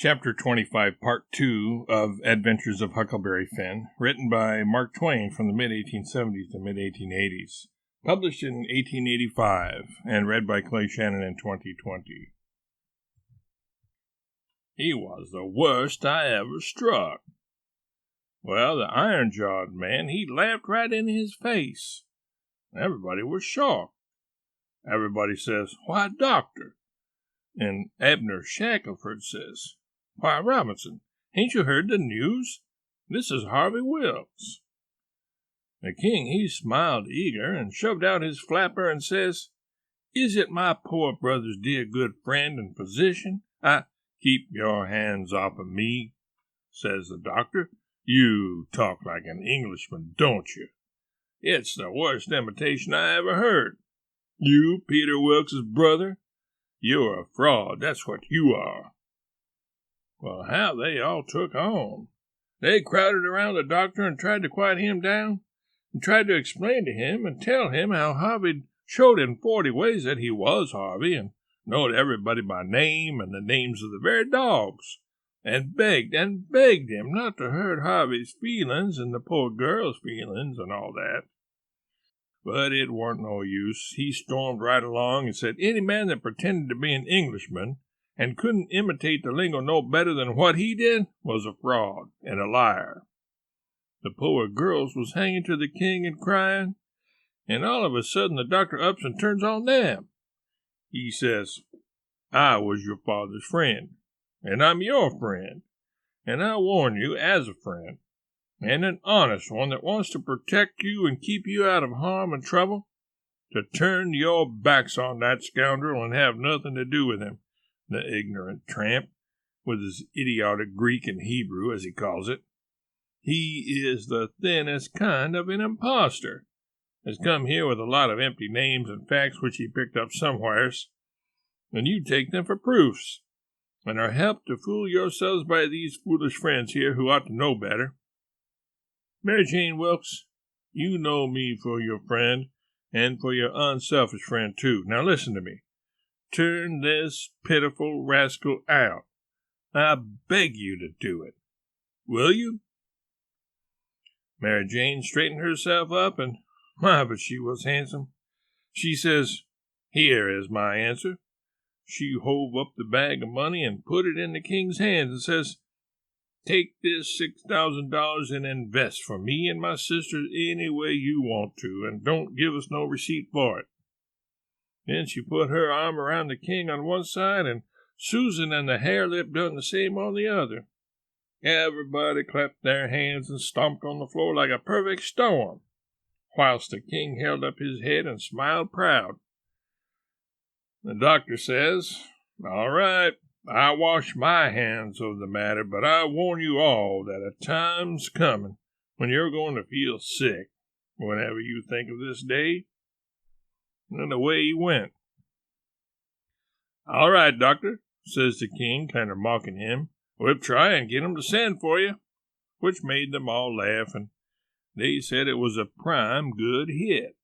Chapter 25, Part 2 of Adventures of Huckleberry Finn, written by Mark Twain from the mid-1870s to mid-1880s, published in 1885, and read by Clay Shannon in 2020. He was the worst I ever struck. Well, the iron-jawed man, he laughed right in his face. Everybody was shocked. Everybody says, "Why, Doctor?" And Abner Shackelford says, "Why, Robinson, ain't you heard the news? This is Harvey Wilkes." The king, he smiled eager and shoved out his flapper and says, "Is it my poor brother's dear good friend and physician? Keep your hands off of me," says the doctor. "You talk like an Englishman, don't you? It's the worst imitation I ever heard. You, Peter Wilkes's brother? You're a fraud, that's what you are." Well, how they all took on. They crowded around the doctor and tried to quiet him down, and tried to explain to him and tell him how Harvey showed in 40 ways that he was Harvey, and knowed everybody by name and the names of the very dogs, and begged him not to hurt Harvey's feelings and the poor girl's feelings and all that. But it warn't no use. He stormed right along and said any man that pretended to be an Englishman and couldn't imitate the lingo no better than what he did was a fraud and a liar. The poor girls was hanging to the king and crying, and all of a sudden the doctor ups and turns on them. He says, "I was your father's friend, and I'm your friend, and I warn you as a friend, and an honest one that wants to protect you and keep you out of harm and trouble, to turn your backs on that scoundrel and have nothing to do with him, the ignorant tramp, with his idiotic Greek and Hebrew, as he calls it. He is the thinnest kind of an impostor, has come here with a lot of empty names and facts which he picked up somewheres, and you take them for proofs, and are helped to fool yourselves by these foolish friends here who ought to know better. Mary Jane Wilkes, you know me for your friend, and for your unselfish friend, too. Now listen to me. Turn this pitiful rascal out. I beg you to do it. Will you?" Mary Jane straightened herself up, and my, but she was handsome. She says, "Here is my answer." She hove up the bag of money and put it in the king's hands and says, "Take this $6,000 and invest for me and my sisters any way you want to, and don't give us no receipt for it." Then she put her arm around the king on one side, and Susan and the hare-lip done the same on the other. Everybody clapped their hands and stomped on the floor like a perfect storm, whilst the king held up his head and smiled proud. The doctor says, "All right, I wash my hands of the matter, but I warn you all that a time's coming when you're going to feel sick whenever you think of this day." And away he went. "All right, doctor," says the king, kind of mocking him. "We'll try and get 'em to send for you," which made them all laugh, and they said it was a prime good hit.